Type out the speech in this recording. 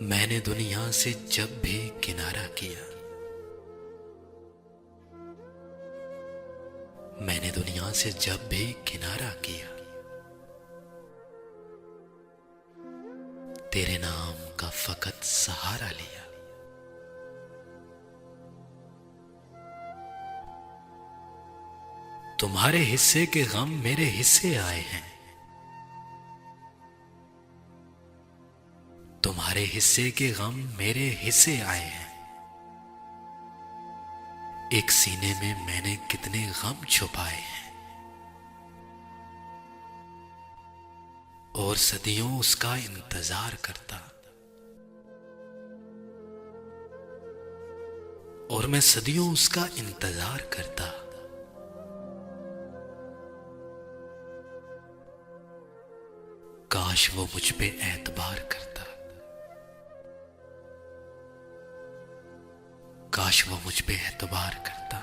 मैंने दुनिया से जब भी किनारा किया, मैंने दुनिया से जब भी किनारा किया, तेरे नाम का फकत सहारा लिया। तुम्हारे हिस्से के गम मेरे हिस्से आए हैं, तुम्हारे हिस्से के गम मेरे हिस्से आए हैं। एक सीने में मैंने कितने गम छुपाए हैं, और सदियों उसका इंतजार करता, और मैं सदियों उसका इंतजार करता। काश वो मुझ पे एतबार करता, काश वो मुझ पे एतबार करता।